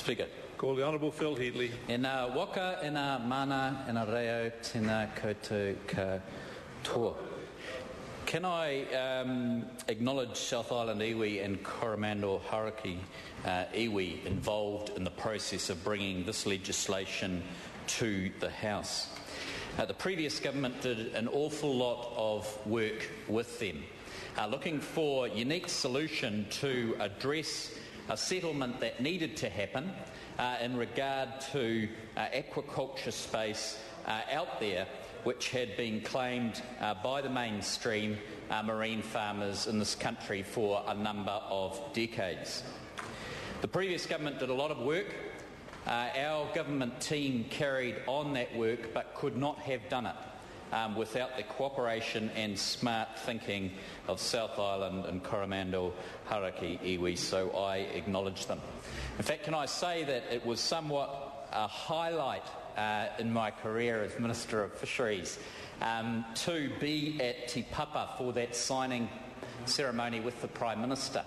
Speaker. Call the Honourable Phil Heatley. E nā waka, e nā mana, e nā reo, tēnā koutou katoa. Can I acknowledge South Island iwi and Coromandel Hauraki iwi involved in the process of bringing this legislation to the House? The previous government did an awful lot of work with them, looking for a unique solution to address a settlement that needed to happen in regard to aquaculture space out there, which had been claimed by the mainstream marine farmers in this country for a number of decades. The previous government did a lot of work. Our government team carried on that work but could not have done it without the cooperation and smart thinking of South Island and Coromandel Hauraki iwi, so I acknowledge them. In fact, can I say that it was somewhat a highlight in my career as Minister of Fisheries to be at Te Papa for that signing ceremony with the Prime Minister,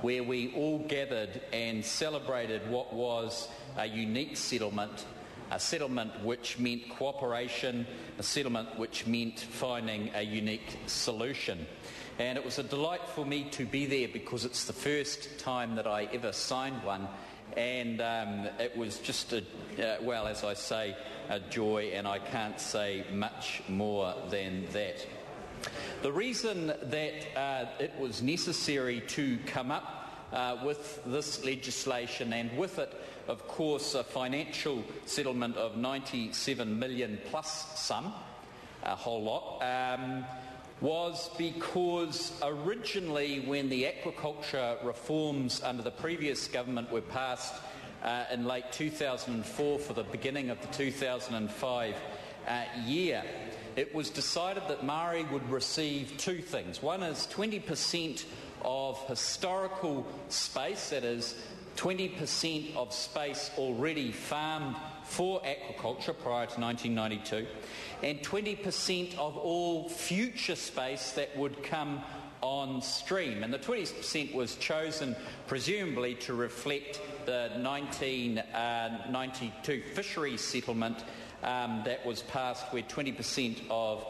where we all gathered and celebrated what was a unique settlement, a settlement which meant cooperation, a settlement which meant finding a unique solution. And it was a delight for me to be there because it's the first time that I ever signed one, and it was just, well, as I say, a joy, and I can't say much more than that. The reason that it was necessary to come up with this legislation, and with it, of course, a financial settlement of 97 million plus some, a whole lot, was because originally when the aquaculture reforms under the previous government were passed in late 2004 for the beginning of the 2005 year, it was decided that Maori would receive two things. One is 20% of historical space, that is 20% of space already farmed for aquaculture prior to 1992, and 20% of all future space that would come on stream. And the 20% was chosen presumably to reflect the 1992 fisheries settlement that was passed, where 20% of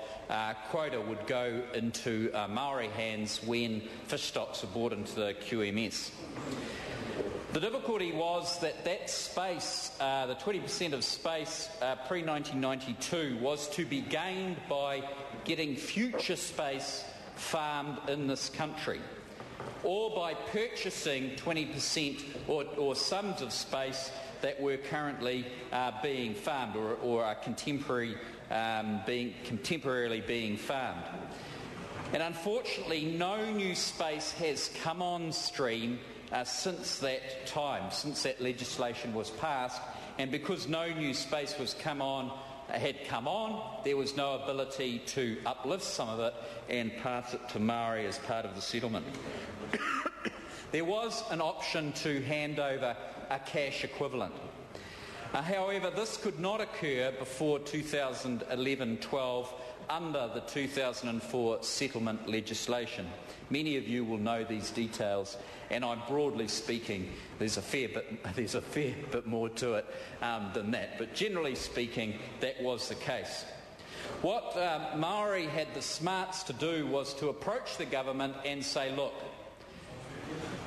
quota would go into Maori hands when fish stocks were brought into the QMS. The difficulty was that that space, the 20% of space pre-1992, was to be gained by getting future space farmed in this country, or by purchasing 20% or sums of space that were currently being farmed or are contemporarily being farmed. And unfortunately, no new space has come on stream since that time, since that legislation was passed, and because no new space had come on, there was no ability to uplift some of it and pass it to Maori as part of the settlement. There was an option to hand over a cash equivalent. However, this could not occur before 2011-12 under the 2004 settlement legislation. Many of you will know these details, and I'm broadly speaking, there's a fair bit more to it than that, but generally speaking, that was the case. What Maori had the smarts to do was to approach the government and say, look,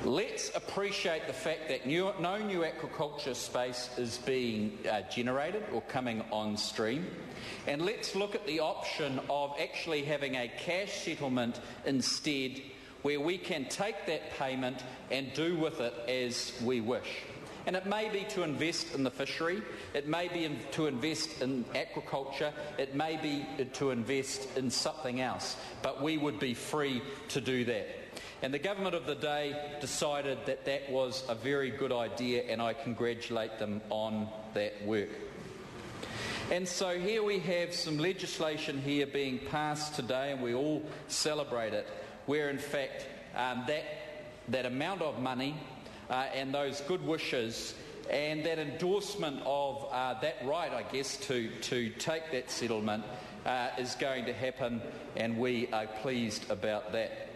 let's appreciate the fact that no new aquaculture space is being generated or coming on stream, and let's look at the option of actually having a cash settlement instead, where we can take that payment and do with it as we wish. And it may be to invest in the fishery, it may be to invest in aquaculture, it may be to invest in something else, but we would be free to do that. And the government of the day decided that that was a very good idea, and I congratulate them on that work. And so here we have some legislation here being passed today, and we all celebrate it, where in fact that amount of money and those good wishes and that endorsement of that right, I guess, to take that settlement is going to happen, and we are pleased about that.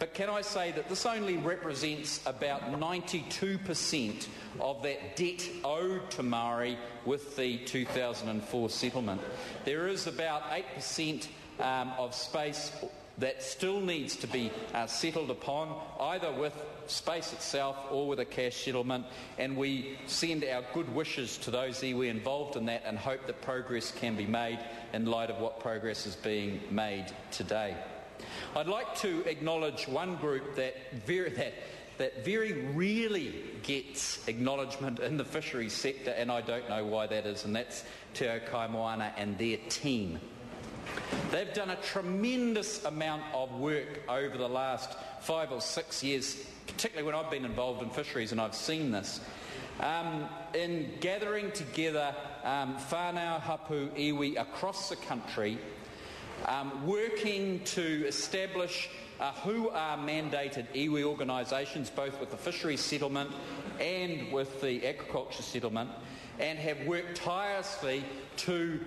But can I say that this only represents about 92% of that debt owed to Maori with the 2004 settlement. There is about 8% of space that still needs to be settled upon, either with space itself or with a cash settlement, and we send our good wishes to those iwi involved in that and hope that progress can be made in light of what progress is being made today. I'd like to acknowledge one group that very rarely gets acknowledgement in the fisheries sector, and I don't know why that is, and that's Te Ao Kaimoana and their team. They've done a tremendous amount of work over the last 5 or 6 years, particularly when I've been involved in fisheries and I've seen this, in gathering together whānau hapu iwi across the country, working to establish hui mandated iwi organisations, both with the fisheries settlement and with the aquaculture settlement, and have worked tirelessly to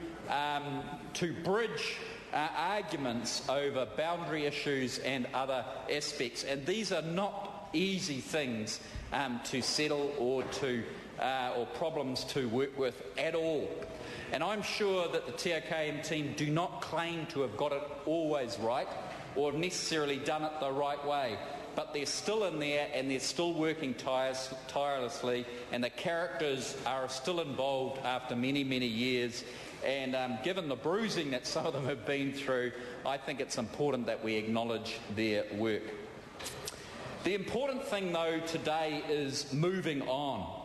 bridge arguments over boundary issues and other aspects. And these are not easy things to settle or problems to work with at all. And I'm sure that the Te Ao KM team do not claim to have got it always right or have necessarily done it the right way, but they're still in there and they're still working tirelessly, and the characters are still involved after many, many years. And given the bruising that some of them have been through, I think it's important that we acknowledge their work. The important thing, though, today is moving on.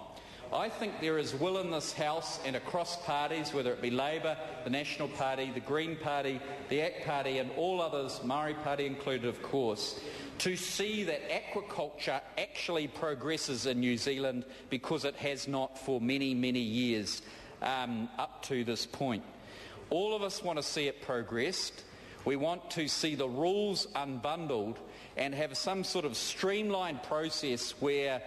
I think there is will in this House and across parties, whether it be Labour, the National Party, the Green Party, the ACT Party and all others, Maori Party included of course, to see that aquaculture actually progresses in New Zealand, because it has not for many, many years up to this point. All of us want to see it progressed. We want to see the rules unbundled and have some sort of streamlined process where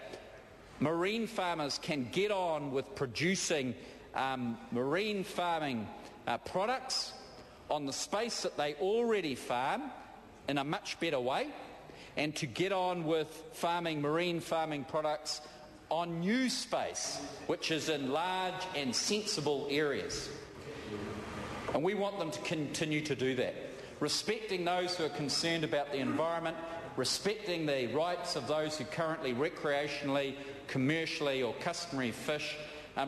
marine farmers can get on with producing marine farming products on the space that they already farm in a much better way, and to get on with marine farming products on new space, which is in large and sensible areas. And we want them to continue to do that, respecting those who are concerned about the environment, respecting the rights of those who currently recreationally, commercially or customarily fish,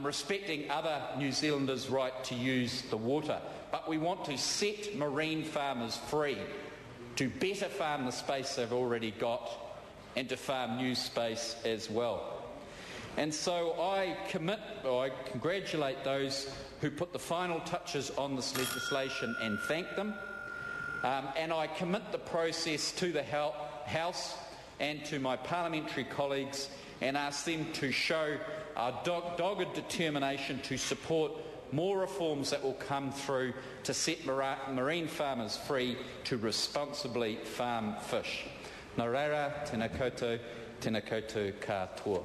respecting other New Zealanders' right to use the water. But we want to set marine farmers free to better farm the space they've already got and to farm new space as well. And so I congratulate those who put the final touches on this legislation and thank them. And I commit the process to the House and to my parliamentary colleagues and ask them to show a dogged determination to support more reforms that will come through to set marine farmers free to responsibly farm fish. Nā reira, tēnā koutou katoa.